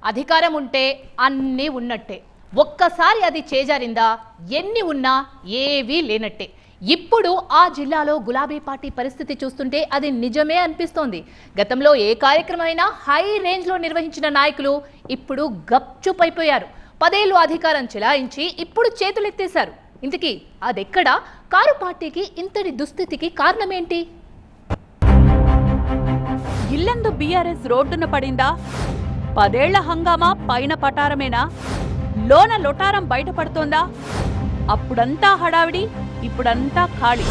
అధికారం ఉంటే అన్నీ ఉన్నట్టే, ఒక్కసారి అది చేజారిందా ఎన్ని ఉన్నా ఏవీ లేనట్టే. ఇప్పుడు ఆ జిల్లాలో గులాబీ పార్టీ పరిస్థితి చూస్తుంటే అది నిజమే అనిపిస్తోంది. గతంలో ఏ కార్యక్రమమైనా హై రేంజ్లో నిర్వహించిన నాయకులు ఇప్పుడు గప్చుపైపోయారు. 10 ఏళ్లు అధికారం చెలాయించి ఇప్పుడు చేతులెత్తేశారు. ఇంతకీ అదెక్కడ? కారు పార్టీకి ఇంతటి దుస్థితికి కారణమేంటి? ఇల్లందు బీఆర్ఎస్ రోడ్డున పడిందా? 10 ఏళ్ల హంగామా పైన పటారమేనా? లోన లొటారం బయటపడుతోందా? అప్పుడంతా హడావిడి, ఇప్పుడంతా ఖాళీ.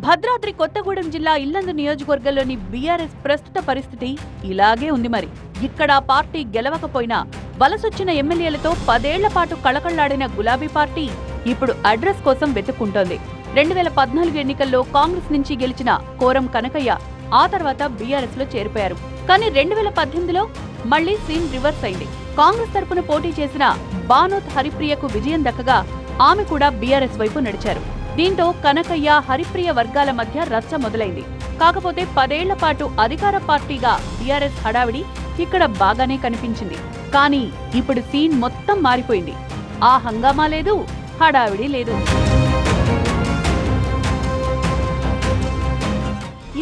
భద్రాద్రి కొత్తగూడెం జిల్లా ఇల్లందు నియోజకవర్గంలోని బీఆర్ఎస్ ప్రస్తుత పరిస్థితి ఇలాగే ఉంది. మరి ఇక్కడ పార్టీ గెలవకపోయినా వలసొచ్చిన ఎమ్మెల్యేలతో 10 ఏళ్ల పాటు కళకళ్లాడిన గులాబీ పార్టీ ఇప్పుడు అడ్రస్ కోసం వెతుక్కుంటోంది. 2014 ఎన్నికల్లో కాంగ్రెస్ నుంచి గెలిచిన కోరం కనకయ్య ఆ తర్వాత బీఆర్ఎస్ లో చేరిపోయారు. కానీ 2018లో మళ్లీ సీన్ రివర్స్ అయింది. కాంగ్రెస్ తరపున పోటీ చేసిన బానోత్ హరిప్రియకు విజయం దక్కగా ఆమె కూడా బీఆర్ఎస్ వైపు నడిచారు. దీంతో కనకయ్య హరిప్రియ వర్గాల మధ్య రచ్చ మొదలైంది. కాకపోతే 10 ఏళ్ల పాటు అధికార పార్టీగా బీఆర్ఎస్ హడావిడి ఇక్కడ బాగానే కనిపించింది. కానీ ఇప్పుడు సీన్ మొత్తం మారిపోయింది. ఆ హంగామా లేదు, హడావిడి లేదు.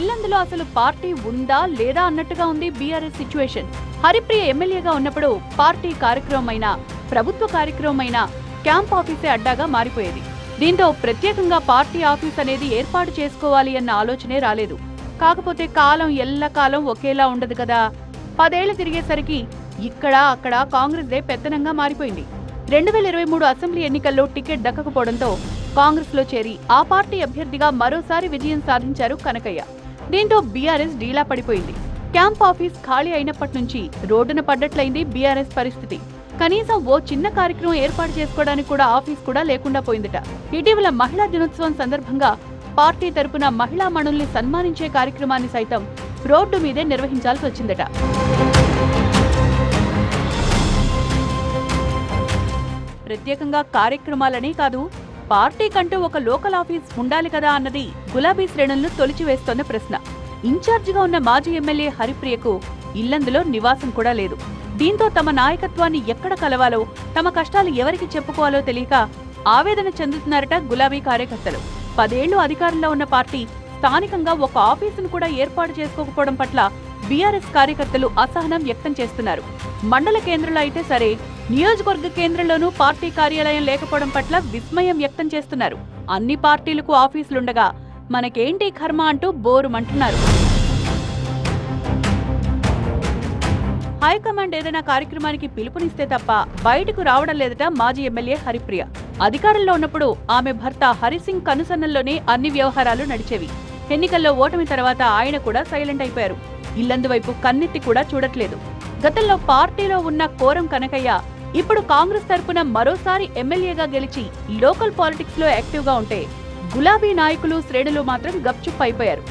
ఇల్లందులో అసలు పార్టీ ఉందా లేదా అన్నట్టుగా ఉంది బీఆర్ఎస్ సిచ్యువేషన్. హరిప్రియ ఎమ్మెల్యేగా ఉన్నప్పుడు పార్టీ కార్యక్రమమైనా ప్రభుత్వ కార్యక్రమమైనా క్యాంప్ ఆఫీసే అడ్డాగా మారిపోయేది. దీంతో ప్రత్యేకంగా పార్టీ ఆఫీస్ అనేది ఏర్పాటు చేసుకోవాలి అన్న ఆలోచనే రాలేదు. కాకపోతే కాలం ఎల్లకాలం ఒకేలా ఉండదు కదా. 10 ఏళ్లు తిరిగేసరికి ఇక్కడ అక్కడ కాంగ్రెస్ దే పెత్తనంగా మారిపోయింది. 2023 అసెంబ్లీ ఎన్నికల్లో టికెట్ దక్కకపోవడంతో కాంగ్రెస్ లో చేరి ఆ పార్టీ అభ్యర్థిగా మరోసారి విజయం సాధించారు కనకయ్య. దీంతో బీఆర్ఎస్ డీలా పడిపోయింది. క్యాంప్ ఆఫీస్ ఖాళీ అయినప్పటి నుంచి రోడ్డున పడ్డట్లయింది బీఆర్ఎస్ పరిస్థితి. కనీసం ఓ చిన్న కార్యక్రమం ఏర్పాటు చేసుకోవడానికి కూడా ఆఫీస్ కూడా లేకుండా పోయిందట. ఇటీవల మహిళా దినోత్సవం సందర్భంగా పార్టీ తరపున మహిళా మణుల్ని సన్మానించే కార్యక్రమాన్ని సైతం రోడ్డు మీదే నిర్వహించాల్సి వచ్చిందట. ప్రత్యేకంగా కార్యక్రమాలనే కాదు, పార్టీకంటూ ఒక లోకల్ ఆఫీస్ ఉండాలి కదా అన్నది గులాబీ శ్రేణులను తొలిచివేస్తోన్న ప్రశ్న. ఇన్ఛార్జిగా ఉన్న మాజీ ఎమ్మెల్యే హరిప్రియకు ఇల్లందులో నివాసం కూడా లేదు. దీంతో తమ నాయకత్వాన్ని ఎక్కడ కలవాలో, తమ కష్టాలు ఎవరికి చెప్పుకోవాలో తెలియక ఆవేదన చెందుతున్నారట గులాబీ కార్యకర్తలు. 10 ఏళ్లు అధికారంలో ఉన్న పార్టీ స్థానికంగా ఒక ఆఫీసును కూడా ఏర్పాటు చేసుకోకపోవడం పట్ల బీఆర్ఎస్ కార్యకర్తలు అసహనం వ్యక్తం చేస్తున్నారు. మండల కేంద్రంలో అయితే సరే, నియోజకవర్గ కేంద్రంలోనూ పార్టీ కార్యాలయం లేకపోవడం పట్ల విస్మయం వ్యక్తం చేస్తున్నారు. అన్ని పార్టీలకు ఆఫీసులుండగా మనకేంటి కర్మ అంటూ బోరుమంటున్నారు. హైకమాండ్ ఏదైనా కార్యక్రమానికి పిలుపునిస్తే తప్ప బయటకు రావడం లేదట మాజీ ఎమ్మెల్యే హరిప్రియ. అధికారంలో ఉన్నప్పుడు ఆమె భర్త హరిసింగ్ కనుసన్నల్లోనే అన్ని వ్యవహారాలు నడిచేవి. ఎన్నికల్లో ఓటమి తర్వాత ఆయన కూడా సైలెంట్ అయిపోయారు. ఇల్లందు వైపు కన్నెత్తి కూడా చూడట్లేదు. గతంలో పార్టీలో ఉన్న కోరం కనకయ్య ఇప్పుడు కాంగ్రెస్ తరపున మరోసారి ఎమ్మెల్యేగా గెలిచి లోకల్ పాలిటిక్స్ లో యాక్టివ్ గా ఉంటే, గులాబీ నాయకులు శ్రేణులు మాత్రం గప్చుప్ అయిపోయారు.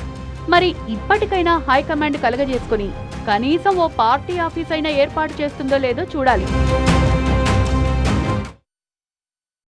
మరి ఇప్పటికైనా హైకమాండ్ కలగజేసుకుని కనీసం ఓ పార్టీ ఆఫీస్ అయినా ఏర్పాటు చేస్తుందో లేదో చూడాలి.